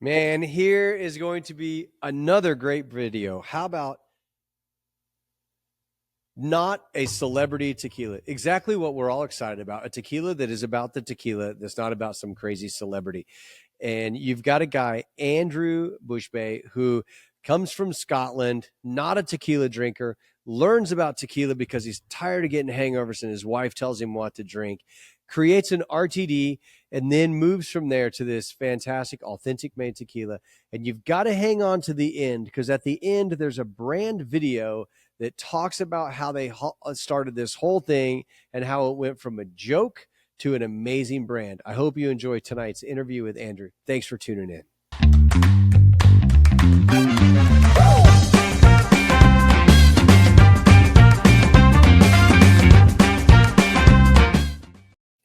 Man, here is going to be another great video. How about Not A Celebrity Tequila? Exactly what we're all excited about. A tequila that is about the tequila, that's not about some crazy celebrity. And you've got a guy, Andrew Bushby, who comes from Scotland, not a tequila drinker, learns about tequila because he's tired of getting hangovers and his wife tells him what to drink, creates an RTD, and then moves from there to this fantastic, authentic made tequila. And you've got to hang on to the end, because at the end, there's a brand video that talks about how they started this whole thing and how it went from a joke to an amazing brand. I hope you enjoy tonight's interview with Andrew. Thanks for tuning in.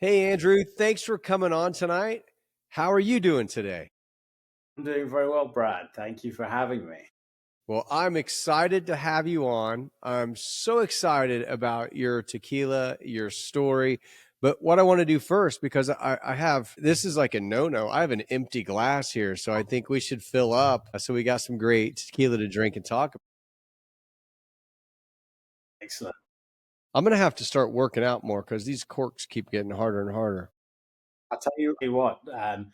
Hey, Andrew, thanks for coming on tonight. How are you doing today? I'm doing very well, Brad. Thank you for having me. Well, I'm excited to have you on. I'm so excited about your tequila, your story. But what I want to do first, because I have, this is like a no-no. I have an empty glass here, so I think we should fill up so we got some great tequila to drink and talk about. Excellent. I'm going to have to start working out more because these corks keep getting harder and harder. I'll tell you what, and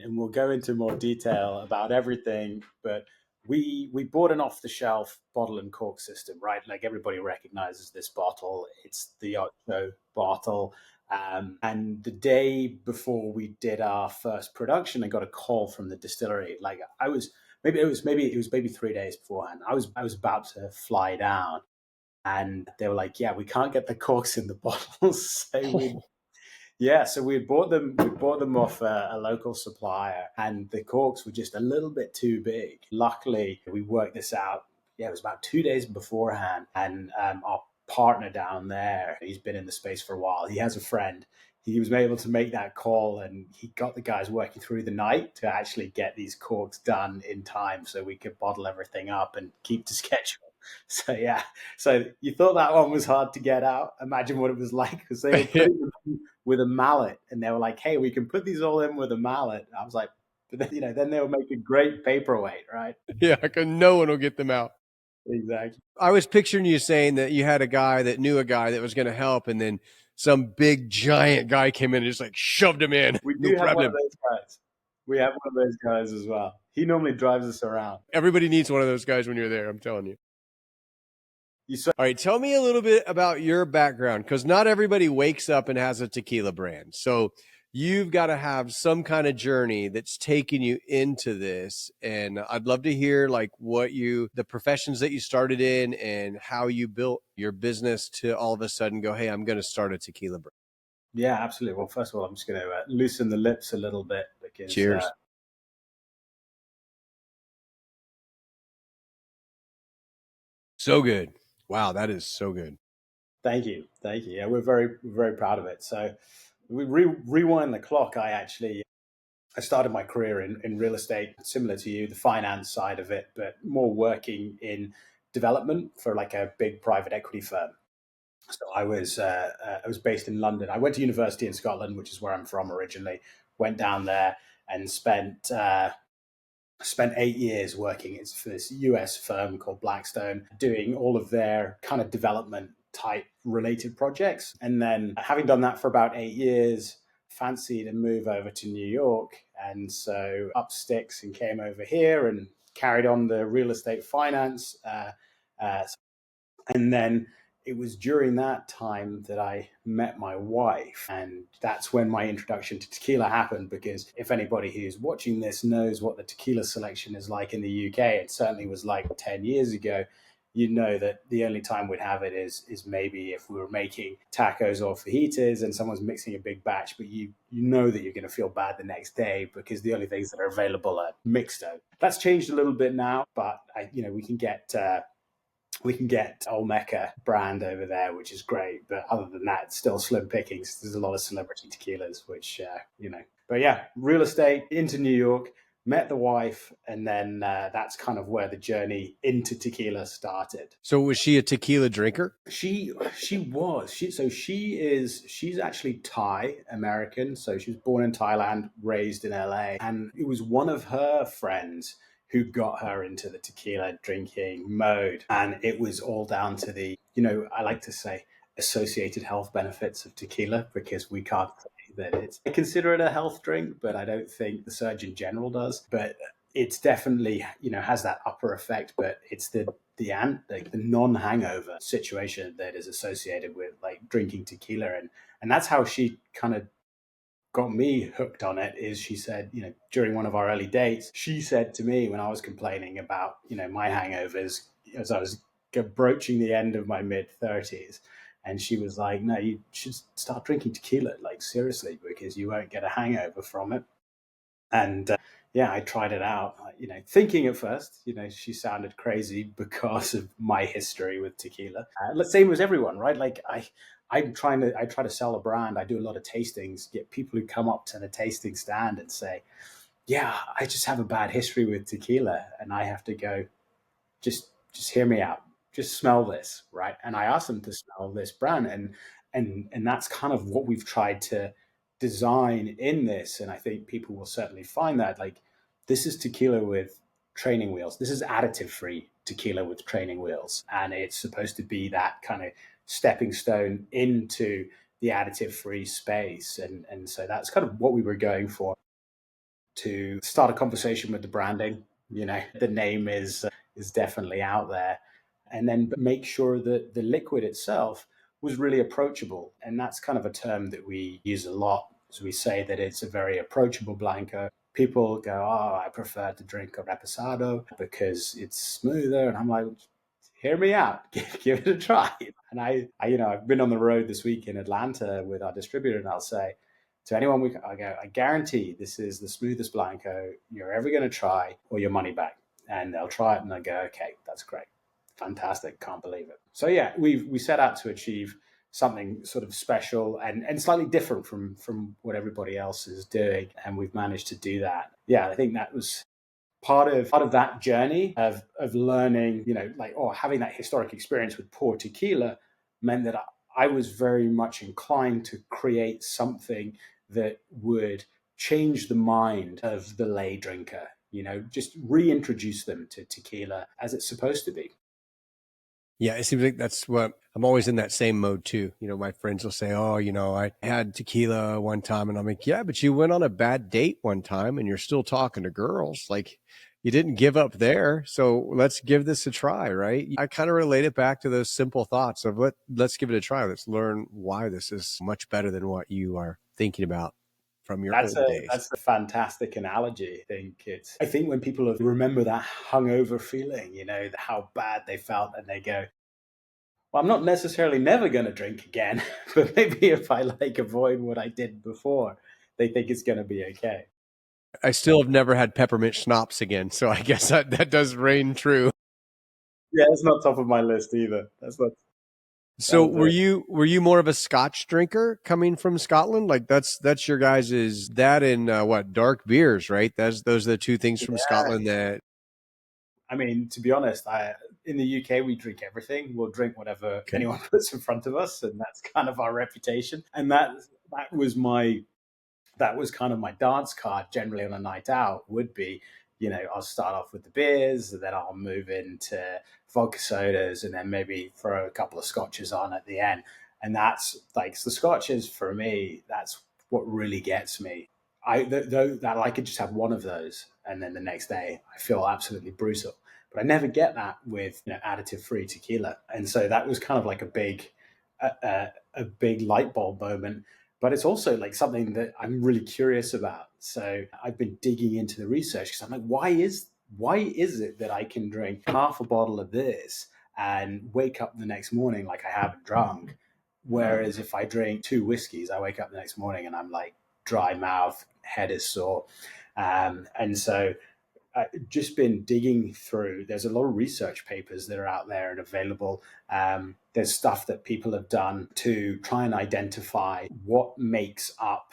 we'll go into more detail about everything, but we bought an off-the-shelf bottle and cork system, right? Like everybody recognizes this bottle. It's the Ocho bottle. And the day before we did our first production, I got a call from the distillery. Like I was maybe it was maybe 3 days beforehand. I was about to fly down, and they were like, "Yeah, we can't get the corks in the bottles." So we bought them. We bought them off a local supplier, and the corks were just a little bit too big. Luckily, we worked this out. Yeah, it was about 2 days beforehand, and our partner down there, he's been in the space for a while. He has a friend. He was able to make that call, and he got the guys working through the night to actually get these corks done in time, so we could bottle everything up and keep to schedule. So yeah, so you thought that one was hard to get out. Imagine what it was like, because they were putting them with a mallet, and they were like, "Hey, we can put these all in with a mallet." I was like, but then they would make a great paperweight, right? Yeah, because no one will get them out. Exactly. I was picturing you saying that you had a guy that knew a guy that was going to help, and then some big giant guy came in and just like shoved him in. We No do have one of problem. those guys. We have one of those guys as well. He normally drives us around. Everybody needs one of those guys when you're there, I'm telling you. You saw All right, tell me a little bit about your background, because not everybody wakes up and has a tequila brand. So you've got to have some kind of journey that's taken you into this. And I'd love to hear like the professions that you started in and how you built your business to all of a sudden go, hey, I'm going to start a tequila brand. Yeah, absolutely. Well, first of all, I'm just going to loosen the lips a little bit because Cheers. So good. Wow, that is so good. Thank you. Yeah, we're very proud of it. So we rewind the clock. I started my career in real estate, similar to you, the finance side of it, but more working in development for like a big private equity firm. So I was based in London. I went to university in Scotland, which is where I'm from originally. Went down there and spent 8 years working for this US firm called Blackstone, doing all of their kind of development type related projects. And then, having done that for about 8 years, fancied a move over to New York. And so up sticks and came over here and carried on the real estate finance. And then it was during that time that I met my wife. And that's when my introduction to tequila happened, because if anybody who's watching this knows what the tequila selection is like in the UK, it certainly was like 10 years ago. You know that the only time we'd have it is maybe if we were making tacos or fajitas and someone's mixing a big batch, but you know that you're going to feel bad the next day because the only things that are available are mixed out. That's changed a little bit now, but we can get Olmeca brand over there, which is great. But other than that, it's still slim pickings. There's a lot of celebrity tequilas, which. But yeah, real estate into New York, met the wife, and then that's kind of where the journey into tequila started. So was she a tequila drinker? She's actually Thai American. So she was born in Thailand, raised in LA, and it was one of her friends who got her into the tequila drinking mode. And it was all down to the, I like to say, associated health benefits of tequila, because we can't say that I consider it a health drink, but I don't think the Surgeon General does. But it's definitely, has that upper effect, but it's the non-hangover situation that is associated with like drinking tequila. And that's how she kind of got me hooked on it. Is she said, during one of our early dates, she said to me when I was complaining about, my hangovers as I was broaching the end of my mid 30s, and she was like, no, you should start drinking tequila, like seriously, because you won't get a hangover from it. And yeah, I tried it out, thinking at first, she sounded crazy because of my history with tequila. Same as everyone, right? Like I try to sell a brand. I do a lot of tastings, get people who come up to the tasting stand and say, yeah, I just have a bad history with tequila. And I have to go, just hear me out. Just smell this, right? And I asked them to smell this brand, and that's kind of what we've tried to design in this. And I think people will certainly find that, like, this is tequila with training wheels. This is additive-free tequila with training wheels, and it's supposed to be that kind of stepping stone into the additive-free space. And so that's kind of what we were going for, to start a conversation with the branding. The name is definitely out there, and then make sure that the liquid itself was really approachable. And that's kind of a term that we use a lot, as we say that it's a very approachable Blanco. People go, oh, I prefer to drink a Reposado because it's smoother. And I'm like, hear me out, give it a try. And I've been on the road this week in Atlanta with our distributor, and I'll say to anyone, I guarantee this is the smoothest Blanco you're ever going to try, or your money back. And they'll try it and they'll go, okay, that's great. Fantastic. Can't believe it. So yeah, we set out to achieve something sort of special and slightly different from what everybody else is doing. And we've managed to do that. Yeah, I think that was part of that journey of learning, having that historic experience with poor tequila meant that I was very much inclined to create something that would change the mind of the lay drinker, just reintroduce them to tequila as it's supposed to be. Yeah, it seems like that's what I'm always in that same mode too. My friends will say, oh, I had tequila one time. And I'm like, yeah, but you went on a bad date one time and you're still talking to girls. Like, you didn't give up there. So let's give this a try, right? I kind of relate it back to those simple thoughts of let's give it a try. Let's learn why this is much better than what you are thinking about from your That's old a days. that's a fantastic analogy. I think when people remember that hungover feeling, how bad they felt, and they go, well, I'm not necessarily never going to drink again, but maybe if I avoid what I did before, they think it's going to be okay. I still have never had peppermint schnapps again. So I guess that does reign true. Yeah, that's not top of my list either. That's not. So That'll were do it. you more of a Scotch drinker coming from Scotland? Like that's your guys's that and what dark beers, right? Those are the two things from Yeah, Scotland that I mean, to be honest, in the UK we drink everything. We'll drink whatever okay. anyone puts in front of us, and that's kind of our reputation. And that was my that was kind of my dance card generally on a night out would be, I'll start off with the beers, and then I'll move into vodka sodas, and then maybe throw a couple of scotches on at the end. And that's like the scotches for me. That's what really gets me. I could just have one of those, and then the next day I feel absolutely brutal. But I never get that with additive-free tequila, and so that was kind of like a big light bulb moment. But it's also like something that I'm really curious about. So I've been digging into the research because I'm like, why is it that I can drink half a bottle of this and wake up the next morning like I haven't drunk? Whereas if I drink two whiskeys, I wake up the next morning and I'm like dry mouth, head is sore. And so I've just been digging through. There's a lot of research papers that are out there and available. There's stuff that people have done to try and identify what makes up,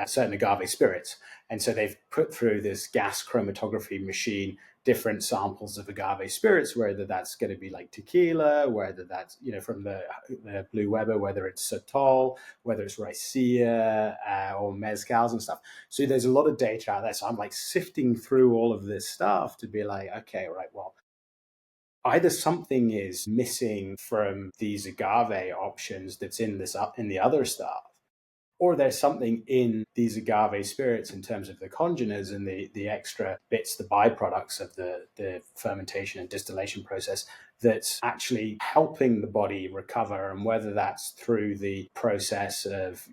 certain agave spirits. And so they've put through this gas chromatography machine different samples of agave spirits, whether that's going to be like tequila, whether that's, from the Blue Weber, whether it's Sotol, whether it's Raicilla, or mezcals and stuff. So there's a lot of data out there. So I'm like sifting through all of this stuff to be like, okay, right, well, either something is missing from these agave options that's in the other stuff, or there's something in these agave spirits in terms of the congeners and the extra bits, the byproducts of the fermentation and distillation process, that's actually helping the body recover. And whether that's through the process of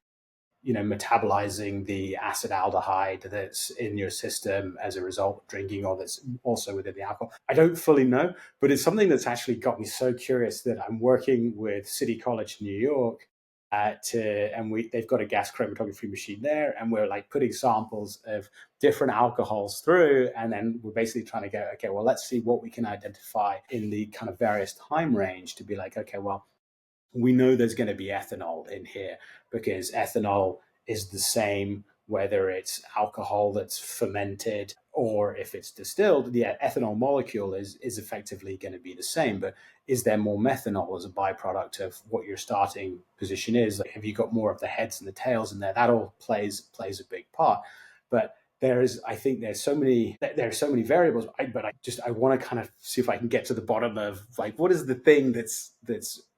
metabolizing the acetaldehyde that's in your system as a result of drinking, or that's also within the alcohol, I don't fully know, but it's something that's actually got me so curious that I'm working with City College New York, they've got a gas chromatography machine there, and we're like putting samples of different alcohols through, and then we're basically trying to go, okay, well, let's see what we can identify in the kind of various time range to be like, okay, well, we know there's going to be ethanol in here, because ethanol is the same whether it's alcohol that's fermented or if it's distilled. The ethanol molecule is effectively going to be the same, but is there more methanol as a byproduct of what your starting position is? Like, have you got more of the heads and the tails in there? That all plays a big part. But I think there are so many variables, but I want to kind of see if I can get to the bottom of like, what is the thing that's,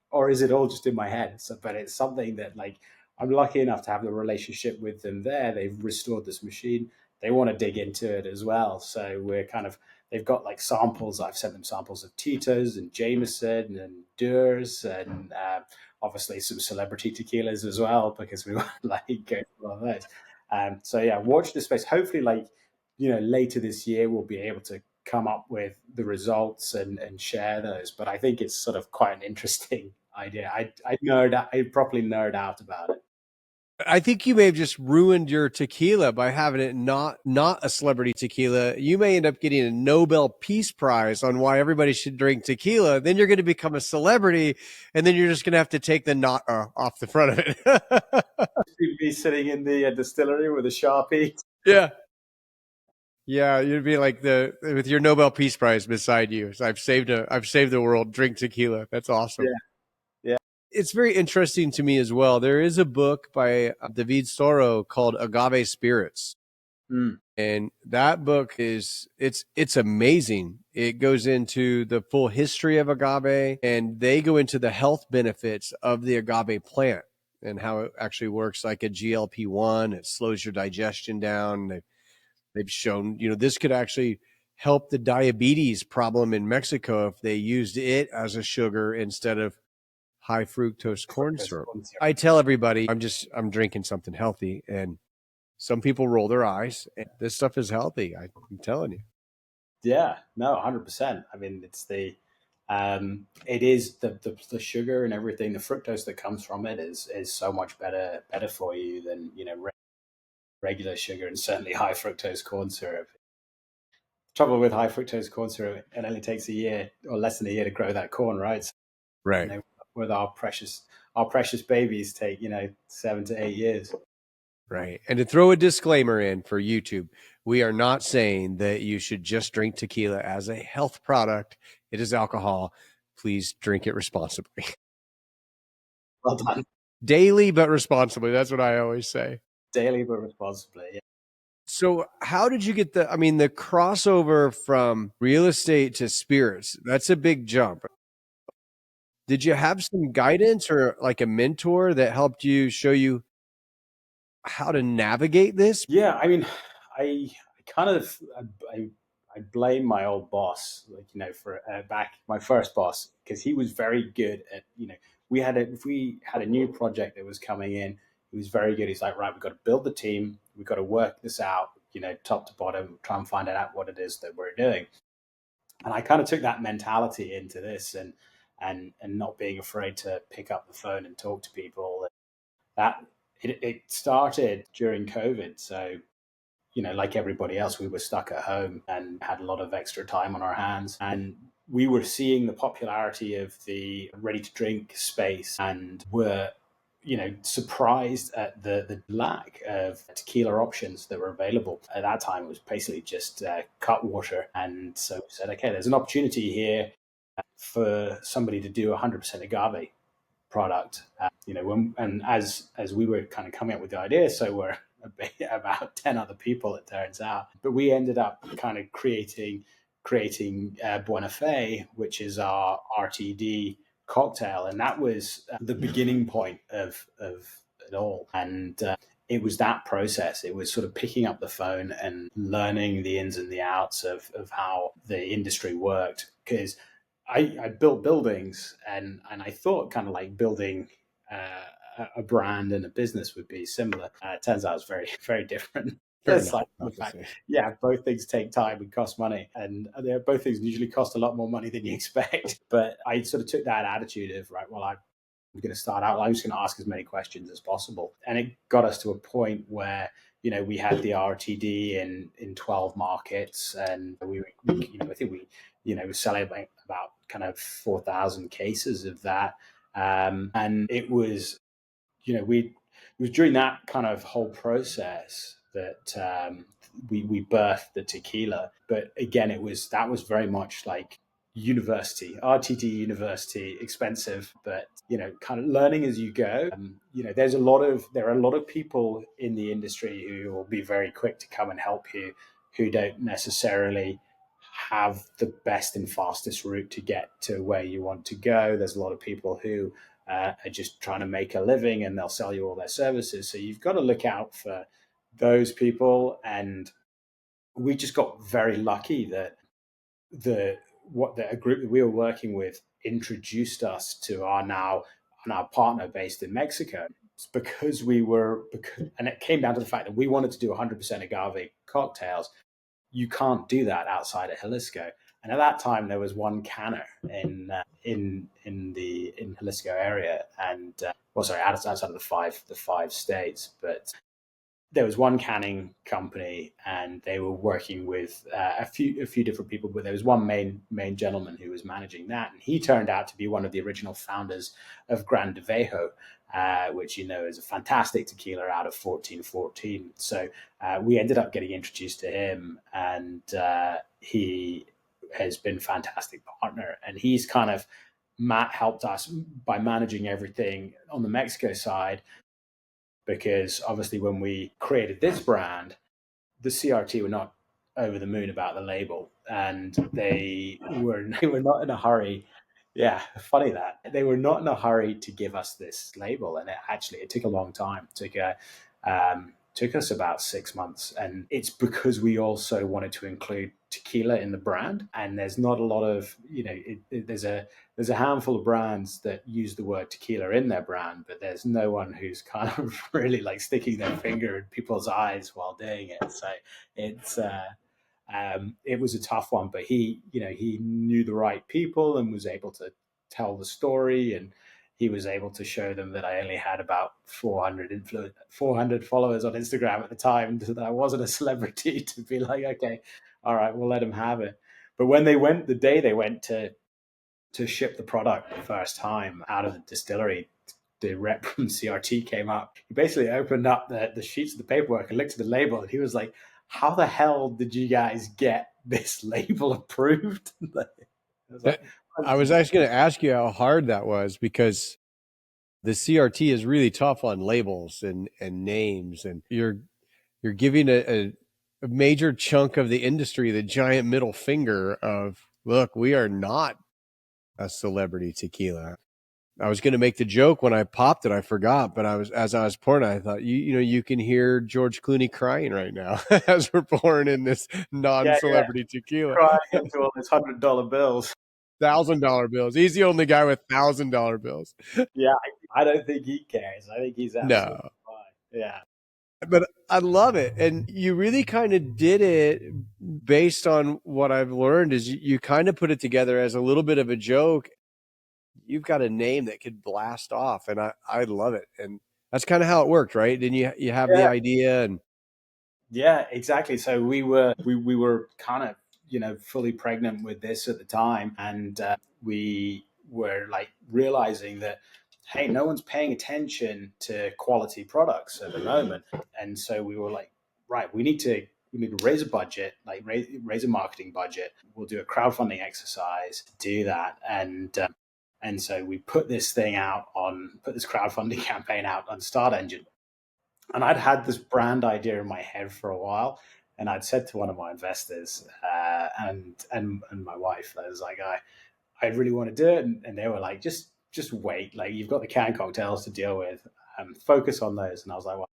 or is it all just in my head? So, but it's something that, like, I'm lucky enough to have the relationship with them there. They've restored this machine. They want to dig into it as well. So they've got like samples. I've sent them samples of Tito's and Jameson and Durs, and obviously some celebrity tequilas as well, because we want to like go through all those. So yeah, watch this space. Hopefully, later this year, we'll be able to come up with the results and share those. But I think it's sort of quite an interesting idea. I properly nerd out about it. I think you may have just ruined your tequila by having it not a celebrity tequila. You may end up getting a Nobel Peace Prize on why everybody should drink tequila. Then you're going to become a celebrity, and then you're just going to have to take the "not" off the front of it. You'd be sitting in the distillery with a Sharpie. Yeah. Yeah, you'd be like with your Nobel Peace Prize beside you. So I've saved the world. Drink tequila. That's awesome. Yeah. Yeah. It's very interesting to me as well. There is a book by David Soro called Agave Spirits. Mm. And that book it's amazing. It goes into the full history of agave, and they go into the health benefits of the agave plant and how it actually works like a GLP-1. It slows your digestion down. They've shown, this could actually help the diabetes problem in Mexico if they used it as a sugar instead of high fructose corn syrup. I tell everybody I'm drinking something healthy, and some people roll their eyes. And this stuff is healthy. I'm telling you. Yeah, no, 100%. I mean, it is the sugar and everything, the fructose that comes from it is so much better for you than, regular sugar, and certainly high fructose corn syrup. Trouble with high fructose corn syrup, it only takes a year or less than a year to grow that corn, right? So, Right. with our precious babies take 7 to 8 years. Right. And to throw a disclaimer in for YouTube, we are not saying that you should just drink tequila as a health product. It is alcohol. Please drink it responsibly. Well done. Daily but responsibly. That's what I always say. Daily but responsibly. Yeah. So how did you get the crossover from real estate to spirits? That's a big jump. Did you have some guidance or like a mentor that helped you show you how to navigate this? Yeah, I mean, I kind of I blame my old boss, for back my first boss, because he was very good at, if we had a new project that was coming in, he was very good. He's like, right, we've got to build the team, we've got to work this out, top to bottom, try and find out what it is that we're doing. And I kind of took that mentality into this, and not being afraid to pick up the phone and talk to people. That it started during COVID, so like everybody else, we were stuck at home and had a lot of extra time on our hands, and we were seeing the popularity of the ready to drink space, and were surprised at the lack of tequila options that were available. At that time, it was basically just cut water. And so we said, okay, there's an opportunity here for somebody to do 100% agave product. And as we were kind of coming up with the idea, so were about 10 other people, it turns out. But we ended up kind of creating Buena Fe, which is our RTD cocktail, and that was the beginning point of it all. And it was that process. It was sort of picking up the phone and learning the ins and the outs of how the industry worked. Because I built buildings, and I thought kind of like building a brand and a business would be similar. It turns out it's very, very different. Fair It's enough, like the fact, obviously. yeah, both things take time and cost money, and both things usually cost a lot more money than you expect. But I sort of took that attitude of, right, well, I'm going to start out, I'm just going to ask as many questions as possible, and it got us to a point where we had the RTD in 12 markets, and we I think we were selling about kind of 4,000 cases of that, and it was it was during that kind of whole process that we birthed the tequila. But again, that was very much like university, RTD university, expensive, but kind of learning as you go. There are a lot of people in the industry who will be very quick to come and help you, who don't necessarily have the best and fastest route to get to where you want to go. There's a lot of people who are just trying to make a living, and they'll sell you all their services. So you've got to look out for those people. And we just got very lucky that a group that we were working with introduced us to our partner based in Mexico. It's because and it came down to the fact that we wanted to do 100% agave cocktails. You can't do that outside of Jalisco. And at that time, there was one canner in Jalisco area, and outside of the five states. But there was one canning company, and they were working with a few different people. But there was one main gentleman who was managing that, and he turned out to be one of the original founders of Grande Vejo, which is a fantastic tequila out of 1414. So we ended up getting introduced to him, and he has been a fantastic partner. And he's kind of helped us by managing everything on the Mexico side, because obviously when we created this brand, the CRT were not over the moon about the label, and they were not in a hurry. Yeah, funny that they were not in a hurry to give us this label, and it took a long time. Took us about 6 months, and it's because we also wanted to include tequila in the brand. And there's not a lot of there's a handful of brands that use the word tequila in their brand, but there's no one who's kind of really like sticking their finger in people's eyes while doing it. So it was a tough one, but he knew the right people and was able to tell the story, and he was able to show them that I only had about 400 followers on Instagram at the time, so that I wasn't a celebrity to be like, okay, all right, we'll let him have it. But when the day they went to ship the product the first time out of the distillery, the rep from CRT came up. He basically opened up the sheets of the paperwork and looked at the label, and he was like, how the hell did you guys get this label approved? I was actually going to ask you how hard that was, because the CRT is really tough on labels and names, and you're giving a major chunk of the industry the giant middle finger of, look, we are not a celebrity tequila. I was going to make the joke when I popped it, I forgot, but as I was pouring, I thought, you can hear George Clooney crying right now as we're pouring in this non-celebrity tequila. Crying into all these $100 bills. $1,000 bills. He's the only guy with $1,000 bills. Yeah, I don't think he cares. I think he's absolutely No. fine. Yeah. But I love it. And you really kind of did it based on what I've learned is you kind of put it together as a little bit of a joke. You've got a name that could blast off, and I love it. And that's kind of how it worked, right? Then you have the idea, and yeah, exactly. So we were kind of fully pregnant with this at the time, and we were like realizing that, hey, no one's paying attention to quality products at the moment. And so we were like, right, we need to raise a budget, like raise a marketing budget. We'll do a crowdfunding exercise to do that. And so we put this crowdfunding campaign out on Start Engine. And I'd had this brand idea in my head for a while. And I'd said to one of my investors and my wife, I was like, I really want to do it. And they were like, just wait. Like, you've got the canned cocktails to deal with. Focus on those. And I was like, well,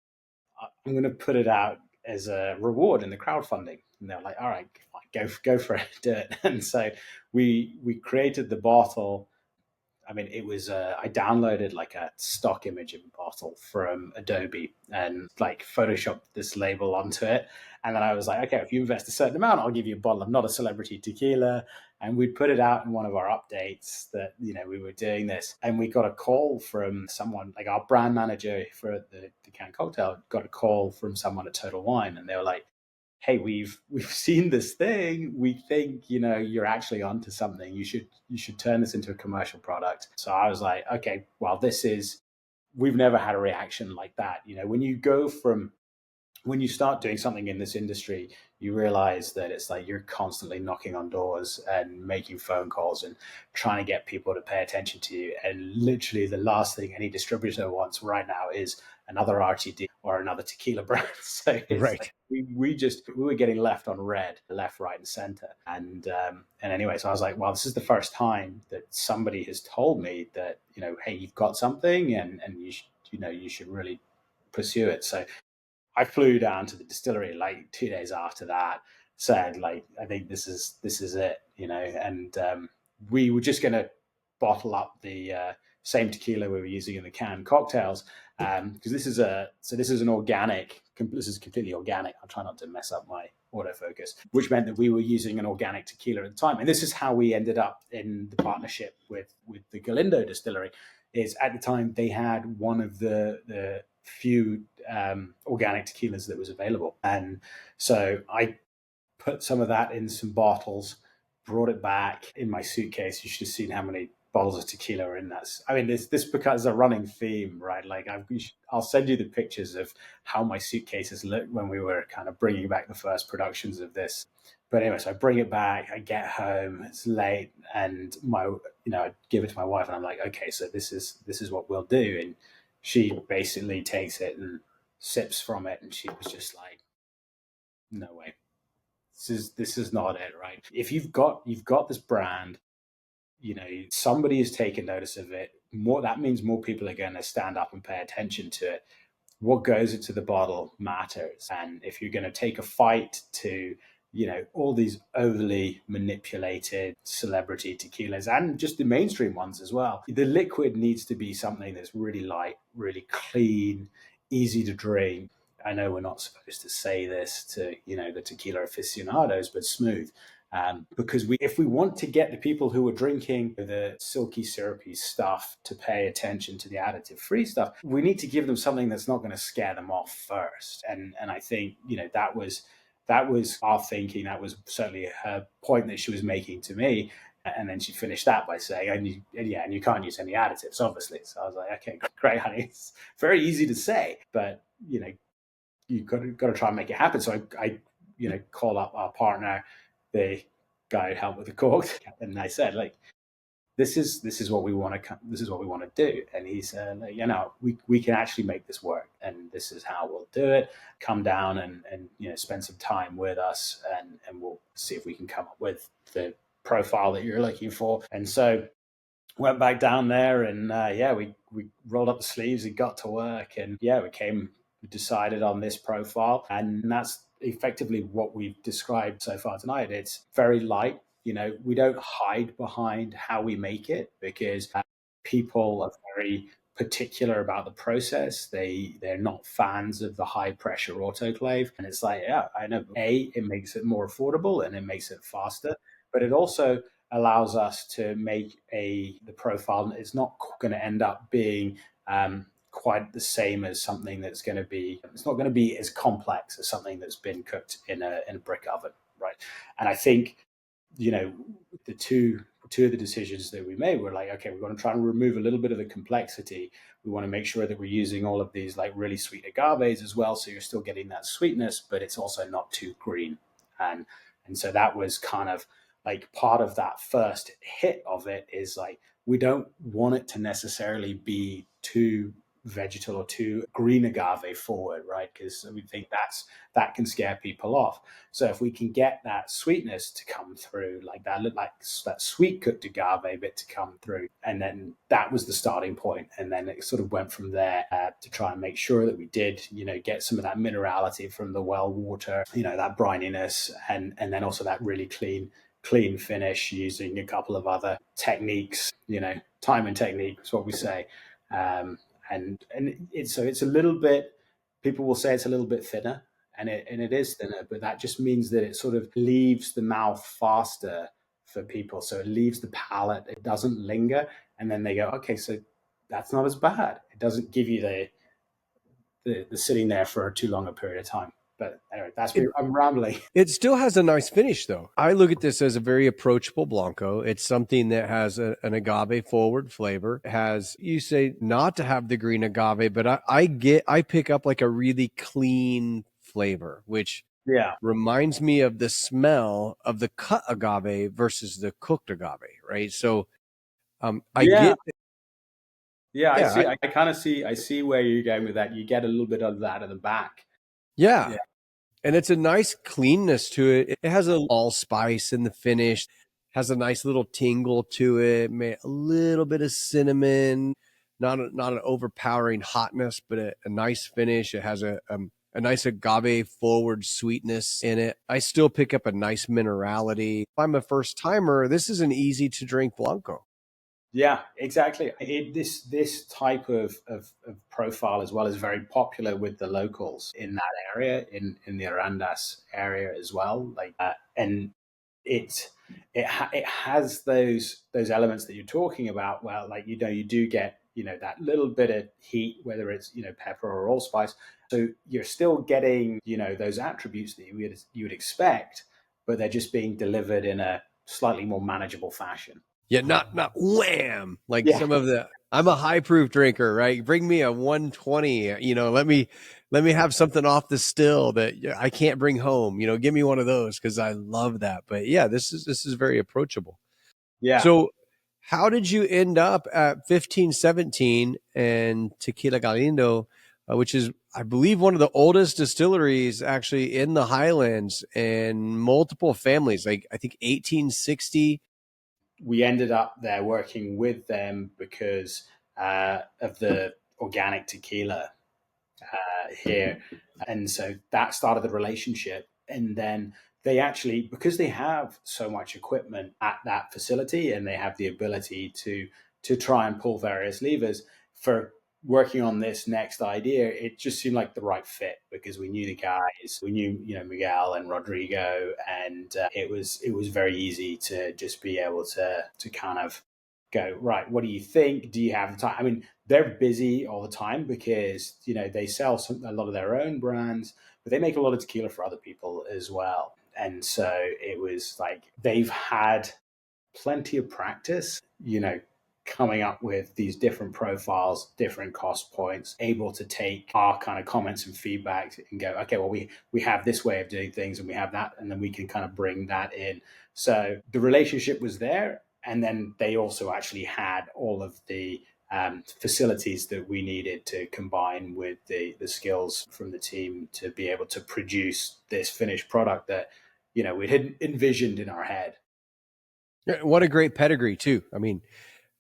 I'm going to put it out as a reward in the crowdfunding. And they're like, all right, fine, go for it, do it. And so we created the bottle. I mean, it was, I downloaded like a stock image of a bottle from Adobe and like photoshopped this label onto it. And then I was like, okay, if you invest a certain amount, I'll give you a bottle of Not A Celebrity Tequila. And we'd put it out in one of our updates that, we were doing this. And we got a call from someone, like our brand manager for the canned cocktail, got a call from someone at Total Wine. And they were like, hey, we've seen this thing. We think, you're actually onto something. You should turn this into a commercial product. So I was like, okay, well, we've never had a reaction like that. When you start doing something in this industry, you realize that it's like you're constantly knocking on doors and making phone calls and trying to get people to pay attention to you. And literally the last thing any distributor wants right now is another RTD or another tequila brand. So it's Right. like we were getting left on red, left, right, and center. And anyway, so I was like, well, this is the first time that somebody has told me that, hey, you've got something and you should really pursue it. So I flew down to the distillery like 2 days after that, said like, I think this is it, and we were just going to bottle up the same tequila we were using in the canned cocktails, because this is an organic. This is completely organic. I'll try not to mess up my autofocus, which meant that we were using an organic tequila at the time, and this is how we ended up in the partnership with the Galindo Distillery. Is at the time they had one of the few organic tequilas that was available, and so I put some of that in some bottles, brought it back in my suitcase. You should have seen how many bottles of tequila are in that. I mean, this becomes a running theme, right? Like I'll send you the pictures of how my suitcases looked when we were kind of bringing back the first productions of this. But anyway, so I bring it back, I get home, it's late, and I give it to my wife, and I'm like, okay, so this is what we'll do. And she basically takes it and sips from it, and she was just like, no way. This is not it, right? If you've got this brand, somebody has taken notice of it. That means more people are going to stand up and pay attention to it. What goes into the bottle matters. And if you're going to take a fight to, all these overly manipulated celebrity tequilas and just the mainstream ones as well, the liquid needs to be something that's really light, really clean, easy to drink. I know we're not supposed to say this to, the tequila aficionados, but smooth. Because if we want to get the people who are drinking the silky, syrupy stuff to pay attention to the additive-free stuff, we need to give them something that's not going to scare them off first. And I think, that was our thinking. That was certainly her point that she was making to me. And then she finished that by saying, and you can't use any additives, obviously. So I was like, okay, great, honey. It's very easy to say, but, you've got to try and make it happen. So I call up our partner, the guy who helped with the cork, and I said, like, this is what we want to do. And he said, we can actually make this work, and this is how we'll do it. Come down and spend some time with us, and we'll see if we can come up with the profile that you're looking for. And so went back down there, and we rolled up the sleeves and got to work, and we decided on this profile, and that's effectively what we've described so far tonight. It's very light. We don't hide behind how we make it, because people are very particular about the process. They're not fans of the high pressure autoclave, and it's like, yeah, I know. It makes it more affordable and it makes it faster, but it also allows us to make the profile. It's not going to end up being quite the same as something that's going to be. It's not going to be as complex as something that's been cooked in a brick oven, right? And I think the two two of the decisions that we made were like, okay, we're going to try and remove a little bit of the complexity. We want to make sure that we're using all of these like really sweet agaves as well, so you're still getting that sweetness, but it's also not too green. And and so that was kind of like part of that first hit of it is like we don't want it to necessarily be too vegetal or too green agave forward, right? Because we think that can scare people off. So if we can get that sweetness to come through, like that sweet cooked agave bit to come through, and then that was the starting point, and then it sort of went from there to try and make sure that we did, get some of that minerality from the well water, that brininess, and then also that really clean finish using a couple of other techniques. Time and technique is what we say. And it's a little bit. People will say it's a little bit thinner, and it is thinner, but that just means that it sort of leaves the mouth faster for people. So it leaves the palate. It doesn't linger, and then they go, okay, so that's not as bad. It doesn't give you the sitting there for too long a period of time. But anyway, that's me. I'm rambling. It still has a nice finish, though. I look at this as a very approachable Blanco. It's something that has an agave forward flavor. It has, you say not to have the green agave, but I pick up like a really clean flavor, which Yeah, reminds me of the smell of the cut agave versus the cooked agave, right? So I yeah, get, yeah. I yeah, see. I kind of see. I see where you're going with that. You get a little bit of that at the back. yeah. Yeah, And it's a nice cleanness to it. It has a allspice in the finish, has a nice little tingle to it, a little bit of cinnamon, not an overpowering hotness, but a nice finish. It has a nice agave forward sweetness in it. I still pick up a nice minerality. If I'm a first timer, this is an easy to drink Blanco. yeah, exactly. This type of profile as well is very popular with the locals in that area, in the Arandas area as well. And it it has those elements that you're talking about. Well, like you do get that little bit of heat, whether it's pepper or allspice. So you're still getting those attributes that you would expect, but they're just being delivered in a slightly more manageable fashion. Yeah, not wham like Yeah, some of the. I'm a high proof drinker, right? Bring me a 120. Let me have something off the still that I can't bring home. Give me one of those because I love that. But yeah, this is very approachable. yeah. So, how did you end up at 1517 and Tequila Galindo, which is, I believe, one of the oldest distilleries actually in the Highlands and multiple families, like I think 1860. We ended up there working with them because of the organic tequila here. And so that started the relationship. And then they actually, because they have so much equipment at that facility and they have the ability to try and pull various levers for working on this next idea, it just seemed like the right fit because we knew the guys, we knew Miguel and Rodrigo, and it was very easy to just be able to kind of go, right, what do you think? Do you have the time? I mean, they're busy all the time because they sell a lot of their own brands, but they make a lot of tequila for other people as well. And so it was like they've had plenty of practice, coming up with these different profiles, different cost points, able to take our kind of comments and feedback and go, okay, well, we have this way of doing things and we have that, and then we can kind of bring that in. So the relationship was there. And then they also actually had all of the facilities that we needed to combine with the skills from the team to be able to produce this finished product that we had envisioned in our head. What a great pedigree too. I mean,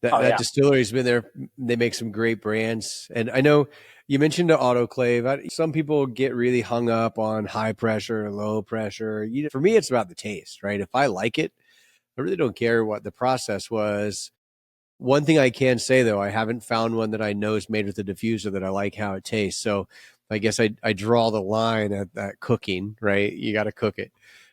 that Oh that yeah, distillery's been there. They make some great brands, and I know you mentioned the autoclave. Some people get really hung up on high pressure, low pressure. For me, it's about the taste, right? If I like it, I really don't care what the process was. One thing I can say though, I haven't found one that I know is made with a diffuser that I like how it tastes. So I guess I draw the line at that cooking, right? You got to cook it.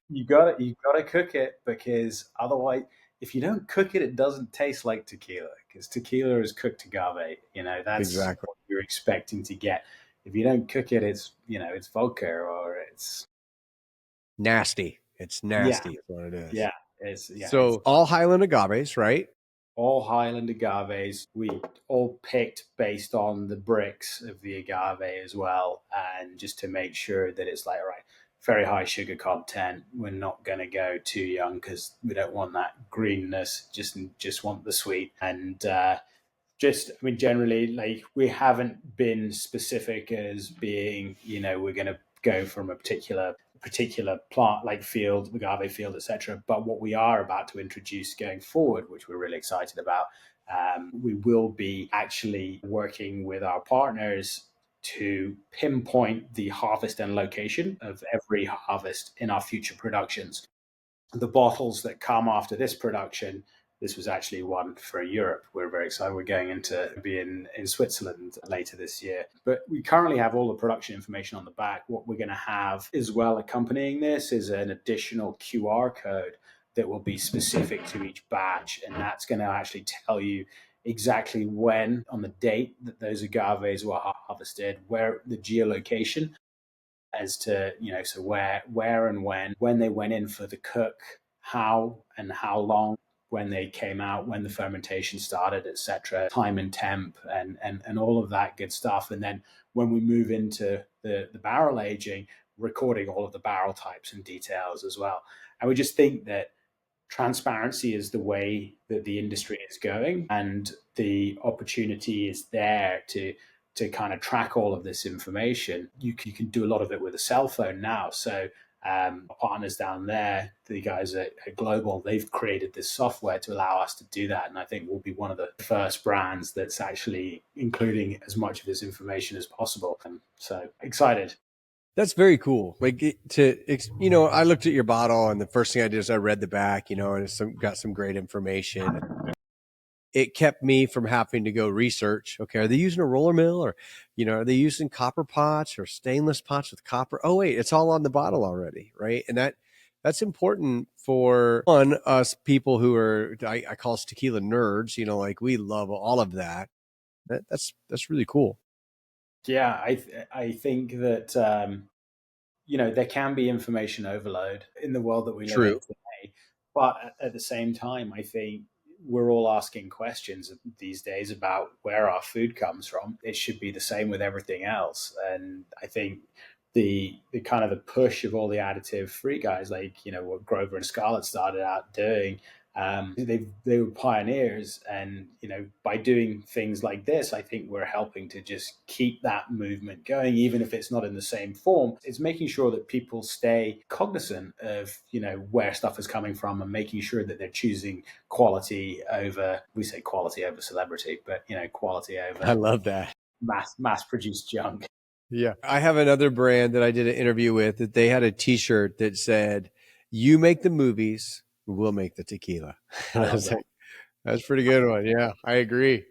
you got to cook it because otherwise, if you don't cook it, it doesn't taste like tequila because tequila is cooked agave. That's Exactly. what you're expecting to get. If you don't cook it, it's vodka or it's Nasty. It's yeah, nasty. Is what it yeah, is. It's So all Highland agaves, right? all Highland agaves. We all picked based on the bricks of the agave as well, and just to make sure that it's like, all right, very high sugar content. We're not going to go too young because we don't want that greenness. Just want the sweet. And just, I mean, generally, like, we haven't been specific as being, we're going to go from a particular plant, like field, agave field, etc. But what we are about to introduce going forward, which we're really excited about, we will be actually working with our partners to pinpoint the harvest and location of every harvest in our future productions. The bottles that come after this production, this was actually one for Europe. We're very excited. We're going into be in Switzerland later this year. But we currently have all the production information on the back. What we're going to have as well accompanying this is an additional QR code that will be specific to each batch. And that's going to actually tell you exactly when, on the date that those agaves were harvested, where the geolocation, as to, so where and when they went in for the cook, how and how long, when they came out, when the fermentation started, etc., time and temp, and all of that good stuff. And then when we move into the barrel aging, recording all of the barrel types and details as well. And we just think that transparency is the way that the industry is going, and the opportunity is there to kind of track all of this information. You can do a lot of it with a cell phone now. So partners down there, the guys at Global, they've created this software to allow us to do that. And I think we'll be one of the first brands that's actually including as much of this information as possible. And so excited. That's very cool. Like I looked at your bottle, and the first thing I did is I read the back, and it's got some great information. It kept me from having to go research. Okay, are they using a roller mill, or, are they using copper pots or stainless pots with copper? Oh wait, it's all on the bottle already, right? And that's important for us people who are, I call us tequila nerds. Like, we love all of that. That's really cool. Yeah, I think that there can be information overload in the world that we live in True. today. But at the same time, I think we're all asking questions these days about where our food comes from. It should be the same with everything else. And I think the kind of the push of all the additive free guys, like, what Grover and Scarlett started out doing, they were pioneers. And by doing things like this, I think we're helping to just keep that movement going, even if it's not in the same form. It's making sure that people stay cognizant of where stuff is coming from, and making sure that they're choosing quality over, we say quality over celebrity, but quality over, I love that, mass produced junk. Yeah. I have another brand that I did an interview with, that they had a t-shirt that said, "You make the movies, we'll make the tequila." And I was like, that's a pretty good one. Yeah, I agree.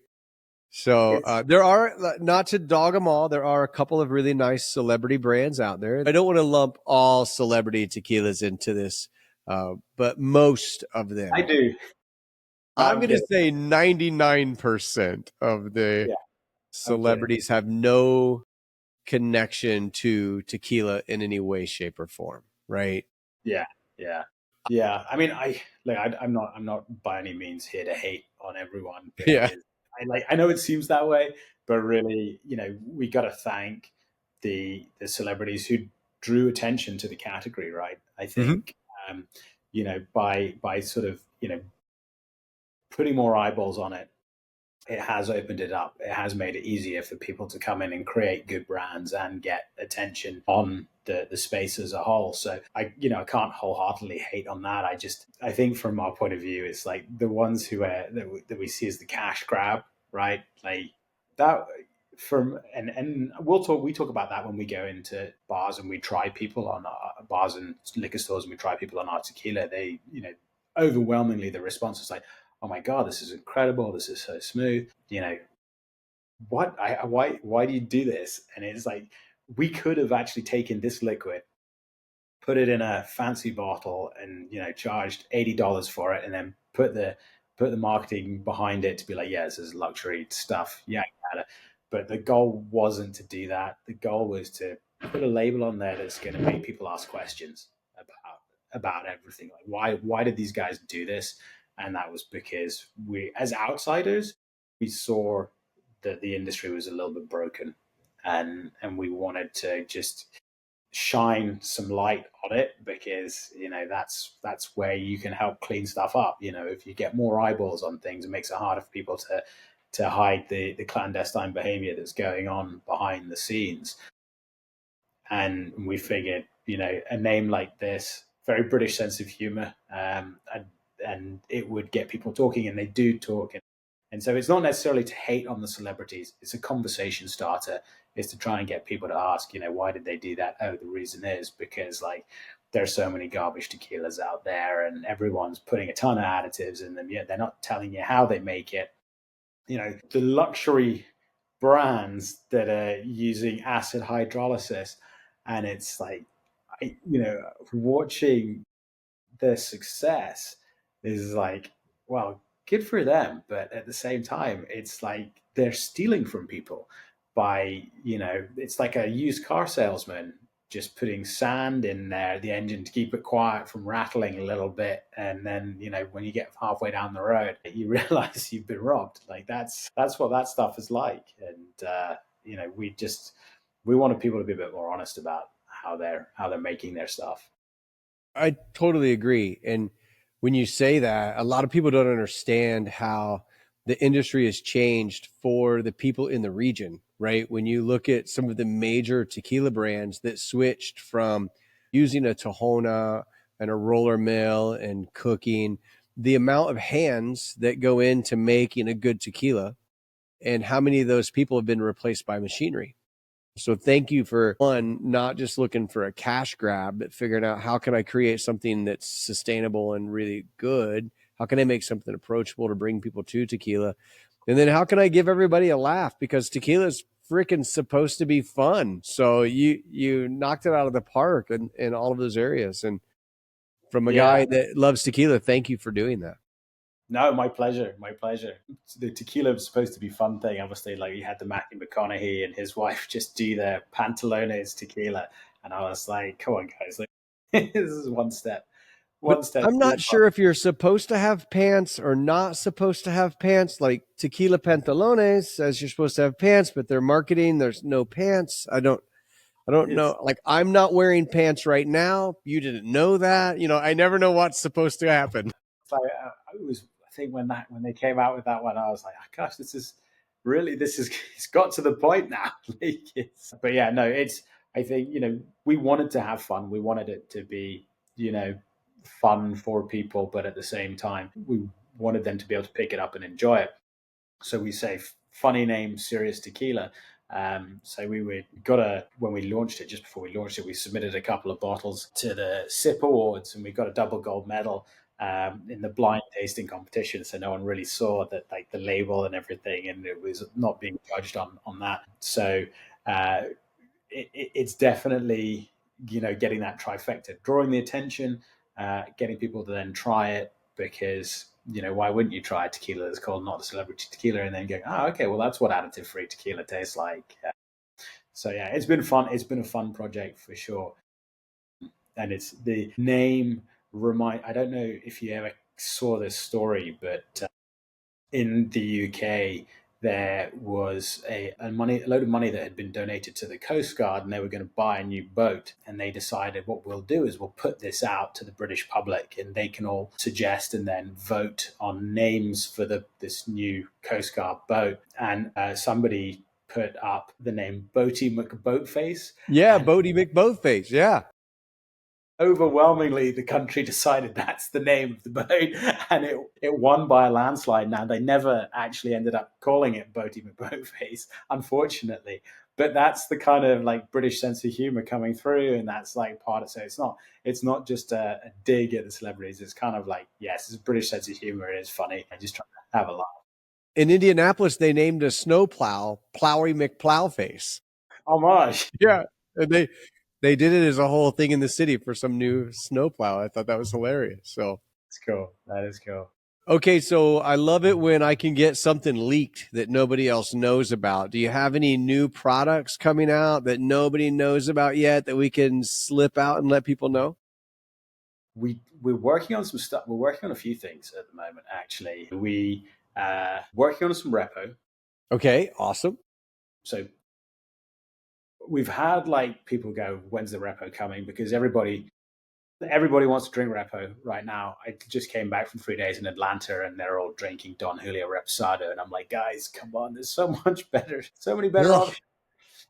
So there are, not to dog them all, there are a couple of really nice celebrity brands out there. I don't want to lump all celebrity tequilas into this, but most of them. I do. I'm going to say 99% of the celebrities have no connection to tequila in any way, shape, or form, right? Yeah. I mean, I'm not by any means here to hate on everyone. But Yeah. I know it seems that way, but really, we got to thank the celebrities who drew attention to the category, right? I think, by sort of, putting more eyeballs on it, it has opened it up. It has made it easier for people to come in and create good brands and get attention on the space as a whole. So I can't wholeheartedly hate on that. I think from our point of view, it's like the ones who are that we see as the cash grab, right? Like that. And we talk about that when we go into bars and we try people on our bars and liquor stores, and we try people on our tequila. They, overwhelmingly the response is like, "Oh my God, this is incredible. This is so smooth." Why do you do this? And it's like, we could have actually taken this liquid, put it in a fancy bottle, and charged $80 for it, and then put the marketing behind it to be like, yeah, this is luxury stuff. Yeah, but the goal wasn't to do that. The goal was to put a label on there that's going to make people ask questions about about everything. Like, why did these guys do this? And that was because we, as outsiders, we saw that the industry was a little bit broken, and we wanted to just shine some light on it, because that's where you can help clean stuff up. If you get more eyeballs on things, it makes it harder for people to hide the clandestine behavior that's going on behind the scenes. And we figured, a name like this, very British sense of humor, and it would get people talking, and they do talk. And so it's not necessarily to hate on the celebrities. It's a conversation starter. Is to try and get people to ask, why did they do that? Oh, the reason is because, like, there's so many garbage tequilas out there, and everyone's putting a ton of additives in them, yet they're not telling you how they make it. The luxury brands that are using acid hydrolysis, and it's like, watching their success is like, well, good for them. But at the same time, it's like they're stealing from people by, it's like a used car salesman just putting sand in there, the engine, to keep it quiet from rattling a little bit. And then, when you get halfway down the road, you realize you've been robbed. Like, that's what that stuff is like. And, we wanted people to be a bit more honest about how they're making their stuff. I totally agree. And when you say that, a lot of people don't understand how the industry has changed for the people in the region, right? When you look at some of the major tequila brands that switched from using a Tahona and a roller mill and cooking, the amount of hands that go into making a good tequila, and how many of those people have been replaced by machinery. So thank you for, one, not just looking for a cash grab, but figuring out how can I create something that's sustainable and really good? How can I make something approachable to bring people to tequila? And then how can I give everybody a laugh? Because tequila is freaking supposed to be fun. So you knocked it out of the park in all of those areas. And from a Yeah. guy that loves tequila, thank you for doing that. No, my pleasure. My pleasure. The tequila was supposed to be a fun thing. Obviously, like, you had the Matthew McConaughey and his wife just do their pantalones tequila. And I was like, come on, guys. Like, this is But one step I'm too not far. sure if you're supposed to have pants or not supposed to have pants. Like tequila pantalones says you're supposed to have pants, but they're marketing there's no pants. I don't It's know. Like, I'm not wearing pants right now. You didn't know that. I never know what's supposed to happen. like, I think when they came out with that one, I was like, oh, gosh, it's got to the point now. Like, but yeah, no, I think, we wanted to have fun. We wanted it to be, fun for people, but at the same time, we wanted them to be able to pick it up and enjoy it. So we say funny name, serious tequila. So when we launched it, just before we launched it, we submitted a couple of bottles to the SIP Awards, and we got a double gold medal in the blind tasting competition. So no one really saw that, like, the label and everything, and it was not being judged on that. So uh, it's definitely, getting that trifecta, drawing the attention, getting people to then try it, because, why wouldn't you try a tequila that's called Not A Celebrity Tequila, and then going, oh, okay, well, that's what additive-free tequila tastes like. So yeah, it's been fun. It's been a fun project for sure. And it's the name I don't know if you ever saw this story, but in the UK, there was a load of money that had been donated to the Coast Guard, and they were going to buy a new boat. And they decided, what we'll do is we'll put this out to the British public, and they can all suggest and then vote on names for this new Coast Guard boat. And somebody put up the name Boaty McBoatface. Yeah, And Bodie McBothface. Yeah. overwhelmingly, the country decided that's the name of the boat, and it won by a landslide. Now, they never actually ended up calling it Boaty McBoatface, unfortunately, but that's the kind of, like, British sense of humor coming through, and that's, like, part of. So it's not just a dig at the celebrities. It's kind of like, yes, it's a British sense of humor. It is funny. I just try to have a laugh. In Indianapolis, they named a snowplow Plowy McPlowface. Homage. Yeah. And they did it as a whole thing in the city for some new snowplow. I thought that was hilarious. So, It's cool. That is cool. okay, so I love it when I can get something leaked that nobody else knows about. Do you have any new products coming out that nobody knows about yet that we can slip out and let people know? we're working on some stuff. We're working on a few things at the moment. Actually, we working on some repo. Okay, awesome. So we've had like people go, "When's the repo coming?" Because everybody wants to drink repo right now. I just came back from 3 days in Atlanta, and they're all drinking Don Julio Reposado, and I'm like, guys, come on, there's so much better, so many better Ugh.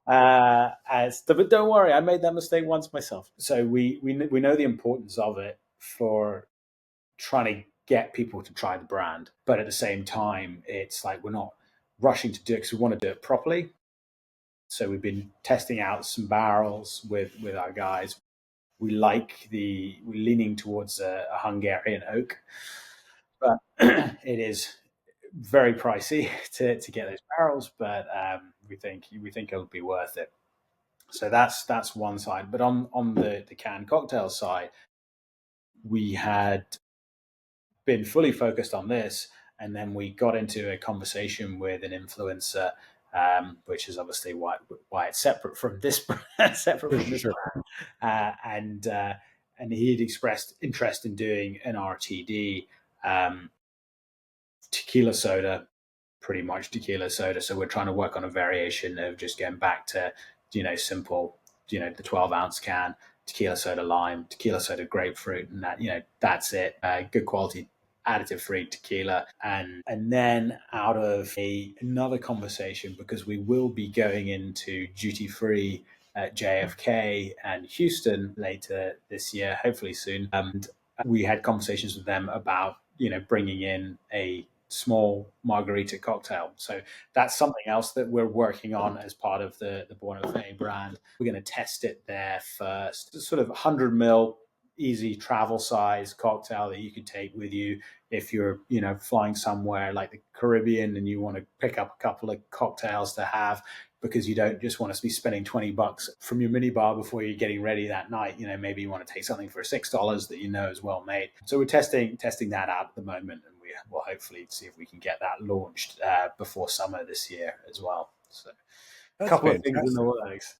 options. But don't worry, I made that mistake once myself. So we know the importance of it for trying to get people to try the brand, but at the same time, it's like we're not rushing to do it because we want to do it properly. So we've been testing out some barrels with our guys. We're leaning towards a Hungarian oak, but it is very pricey to get those barrels. But we think it'll be worth it. So that's one side. But on the canned cocktail side, we had been fully focused on this, and then we got into a conversation with an influencer, which is obviously why it's separate from this separate from this Sure. and he had expressed interest in doing an RTD um, tequila soda, pretty much tequila soda. So we're trying to work on a variation of just going back to simple, the 12-ounce can, tequila soda lime, tequila soda grapefruit, and that's it. Good quality additive-free tequila, and then out of another conversation, because we will be going into duty-free at JFK and Houston later this year, hopefully soon. And we had conversations with them about bringing in a small margarita cocktail. So that's something else that we're working on as part of the Born Fe brand. We're going to test it there first. It's sort of 100 ml, easy travel size cocktail that you could take with you if you're flying somewhere like the Caribbean and you want to pick up a couple of cocktails to have, because you don't just want to be spending $20 from your minibar before you're getting ready that night. Maybe you want to take something for $6 that is well made. So we're testing that out at the moment, and we will hopefully see if we can get that launched before summer this year as well. So a That's couple of things in the fantastic. works.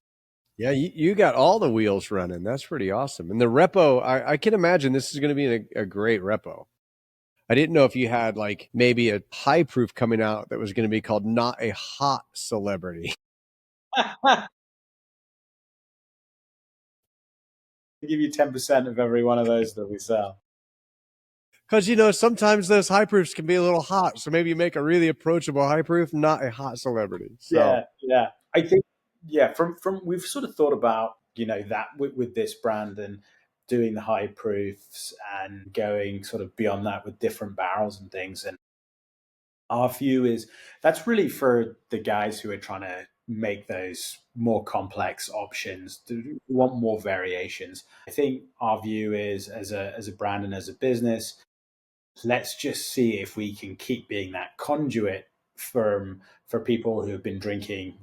Yeah, you got all the wheels running. That's pretty awesome. And the repo, I can imagine this is going to be a great repo. I didn't know if you had like maybe a high proof coming out that was going to be called Not A Celebrity. Give you 10% of every one of those that we sell. Because, sometimes those high proofs can be a little hot. So maybe you make a really approachable high proof, Not A Celebrity. So, Yeah. I think, from we've sort of thought about, that with this brand and doing the high proofs and going sort of beyond that with different barrels and things. And our view is that's really for the guys who are trying to make those more complex options, to want more variations. I think our view is, as a brand and as a business, let's just see if we can keep being that conduit for people who have been drinking,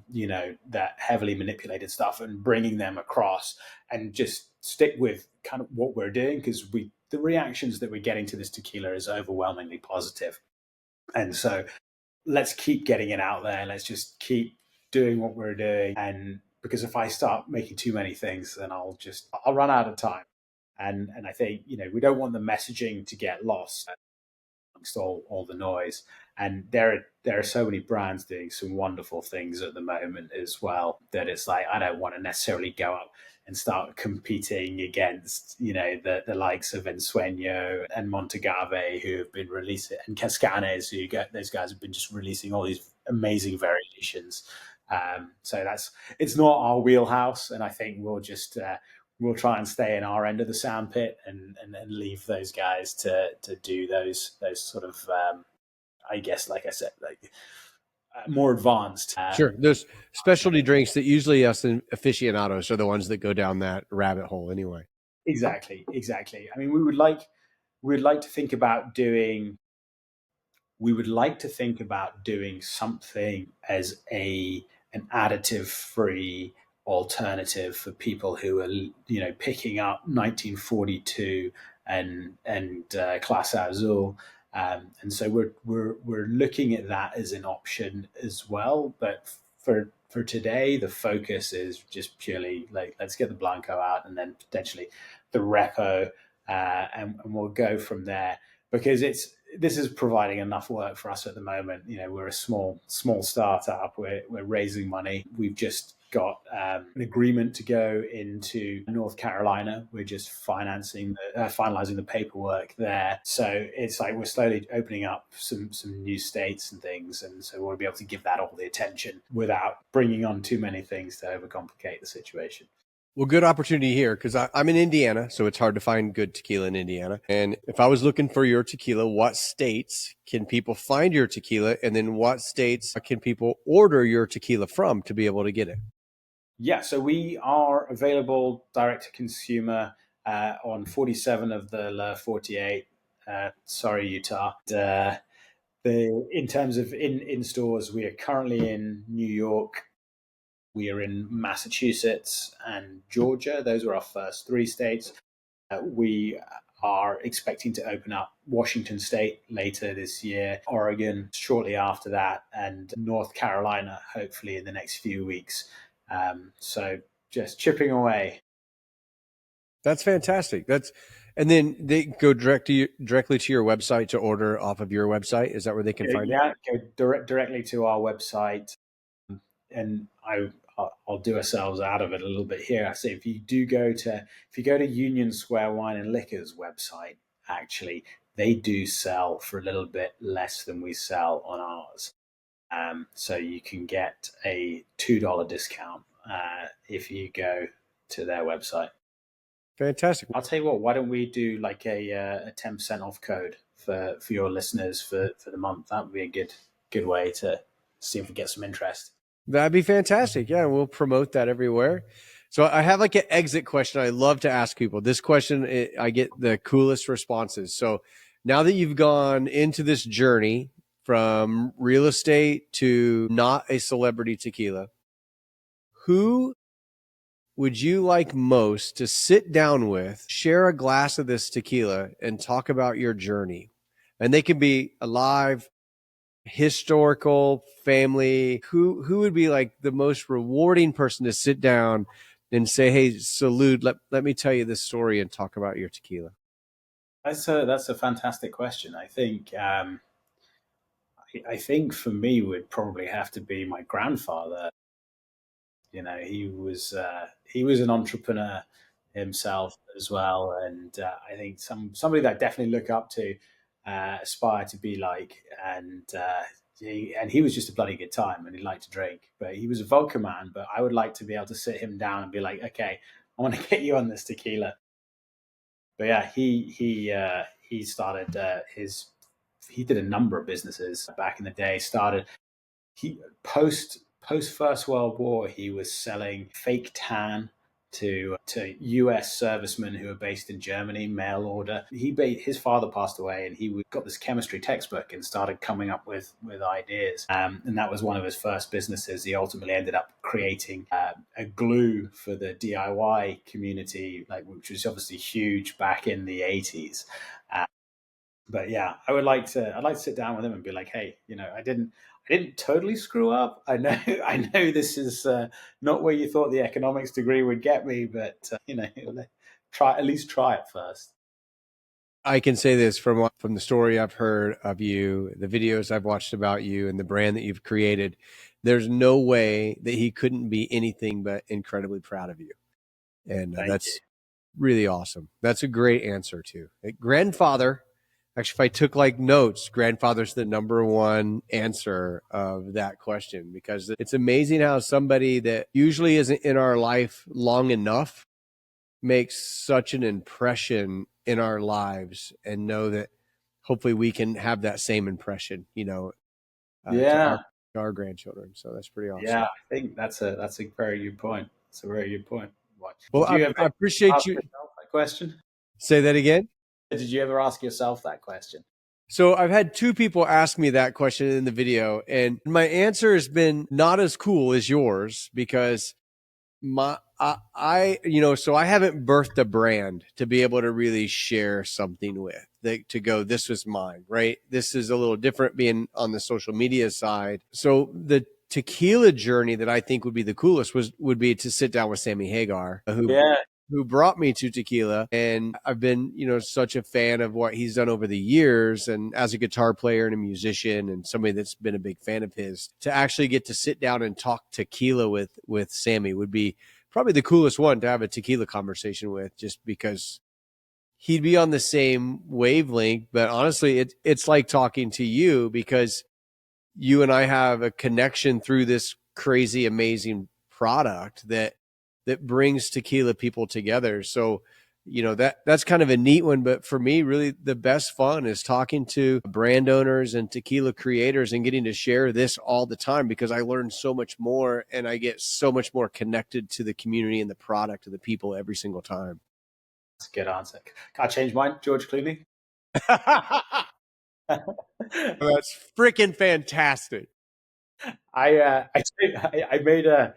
that heavily manipulated stuff, and bringing them across, and just stick with kind of what we're doing, because the reactions that we're getting to this tequila is overwhelmingly positive. And so let's keep getting it out there. Let's just keep doing what we're doing. And because if I start making too many things, then I'll run out of time. And I think, we don't want the messaging to get lost amongst all the noise. And there are so many brands doing some wonderful things at the moment as well, that it's like, I don't want to necessarily go up and start competing against, the likes of Ensueño and Montagave, who have been releasing, and Cascanes, those guys have been just releasing all these amazing variations. So it's not our wheelhouse, and I think we'll try and stay in our end of the sandpit, and leave those guys to do those sort of, I guess, like I said, like more advanced. sure. There's specialty drinks that usually us aficionados are the ones that go down that rabbit hole anyway. Exactly. I mean, we'd like to think about doing something as an additive free alternative for people who are picking up 1942 and Clase Azul. And so we're looking at that as an option as well. But for today, the focus is just purely like, let's get the Blanco out, and then potentially the Repo, and we'll go from there, because this is providing enough work for us at the moment. We're a small startup. We're raising money. We've just got an agreement to go into North Carolina. We're just finalizing the paperwork there. So it's like we're slowly opening up some new states and things, and so we'll be able to give that all the attention without bringing on too many things to overcomplicate the situation. Well, good opportunity here because I'm in Indiana, so it's hard to find good tequila in Indiana. And if I was looking for your tequila, what states can people find your tequila? And then what states can people order your tequila from to be able to get it? Yeah, so we are available direct to consumer on 47 of the 48. Sorry, Utah. In terms of in stores, we are currently in New York. We are in Massachusetts and Georgia. Those are our first three states. We are expecting to open up Washington State later this year, Oregon shortly after that, and North Carolina hopefully in the next few weeks. So just chipping away. That's fantastic. And then they go directly to your website to order off of your website. Is that where they can find it? Yeah, go directly to our website, and I'll do ourselves out of it a little bit here. I say if you go to Union Square Wine and Liquor's website, actually they do sell for a little bit less than we sell on ours. So you can get a $2 discount if you go to their website. Fantastic. I'll tell you what, why don't we do like a 10% off code for your listeners for the month? That would be a good way to see if we get some interest. That'd be fantastic. Yeah, we'll promote that everywhere. So I have like an exit question I love to ask people. This question, I get the coolest responses. So now that you've gone into this journey from real estate to Not a Celebrity Tequila, who would you like most to sit down with, share a glass of this tequila, and talk about your journey? And they can be alive, historical, family. Who would be like the most rewarding person to sit down and say, "Hey, Salud, let me tell you this story and talk about your tequila"? That's a fantastic question. I think for me would probably have to be my grandfather. He was an entrepreneur himself as well, and I think somebody that I definitely look up to, aspire to be like, and he was just a bloody good time, and he liked to drink, but he was a vodka man. But I would like to be able to sit him down and be like, okay, I want to get you on this tequila. But yeah, he started he did a number of businesses back in the day. He post First World War, he was selling fake tan to US servicemen who were based in Germany, mail order. His father passed away, and he got this chemistry textbook and started coming up with ideas. And that was one of his first businesses. He ultimately ended up creating a glue for the DIY community, which was obviously huge back in the 80s. But yeah, I'd like to sit down with him and be like, hey, I didn't totally screw up. I know this is not where you thought the economics degree would get me, but at least try it first. I can say this from the story I've heard of you, the videos I've watched about you, and the brand that you've created. There's no way that he couldn't be anything but incredibly proud of you, and that's really awesome. That's a great answer too. Grandfather. Actually, if I took like notes, grandfather's the number one answer of that question, because it's amazing how somebody that usually isn't in our life long enough makes such an impression in our lives, and know that hopefully we can have that same impression, to our grandchildren. So that's pretty awesome. Yeah, I think that's a very good point. It's a very good point. Well, I appreciate you. That question. Say that again. Did you ever ask yourself that question? So I've had two people ask me that question in the video, and my answer has been not as cool as yours, because so I haven't birthed a brand to be able to really share something with, to go, this was mine, right? This is a little different being on the social media side. So the tequila journey that I think would be the coolest would be to sit down with Sammy Hagar, who who brought me to tequila. And I've been, such a fan of what he's done over the years. And as a guitar player and a musician and somebody that's been a big fan of his, to actually get to sit down and talk tequila with Sammy would be probably the coolest one to have a tequila conversation with, just because he'd be on the same wavelength. But honestly, it's like talking to you, because you and I have a connection through this crazy, amazing product that brings tequila people together. So, that's kind of a neat one. But for me, really the best fun is talking to brand owners and tequila creators and getting to share this all the time, because I learn so much more and I get so much more connected to the community and the product and the people every single time. That's a good answer. Can I change mine, George Clooney? That's freaking fantastic. I made a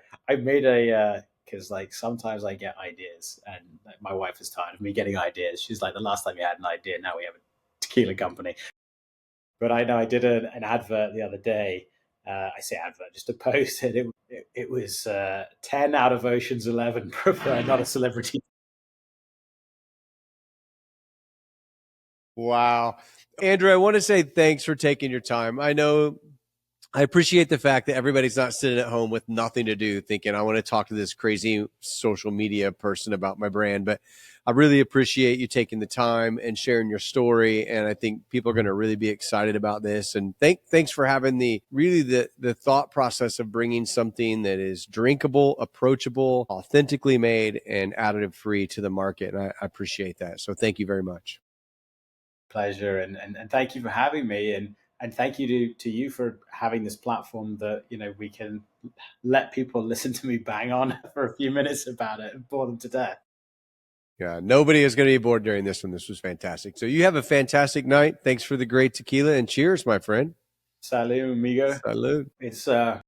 because like sometimes I get ideas, and like, my wife is tired of me getting ideas. She's like, the last time you had an idea, now we have a tequila company. But I know I did an advert the other day. I say advert, just a post, and it was 10 out of Ocean's 11 prefer Not A Celebrity. Wow. Andrew, I want to say thanks for taking your time. I appreciate the fact that everybody's not sitting at home with nothing to do thinking, I want to talk to this crazy social media person about my brand. But I really appreciate you taking the time and sharing your story. And I think people are going to really be excited about this. And thanks for having the thought process of bringing something that is drinkable, approachable, authentically made, and additive free to the market. And I appreciate that. So thank you very much. Pleasure, and thank you for having me, and thank you to you for having this platform that we can let people listen to me bang on for a few minutes about it and bore them to death. Yeah, nobody is going to be bored during this one. This was fantastic. So you have a fantastic night. Thanks for the great tequila, and cheers, my friend. Salud, amigo. Salud. It's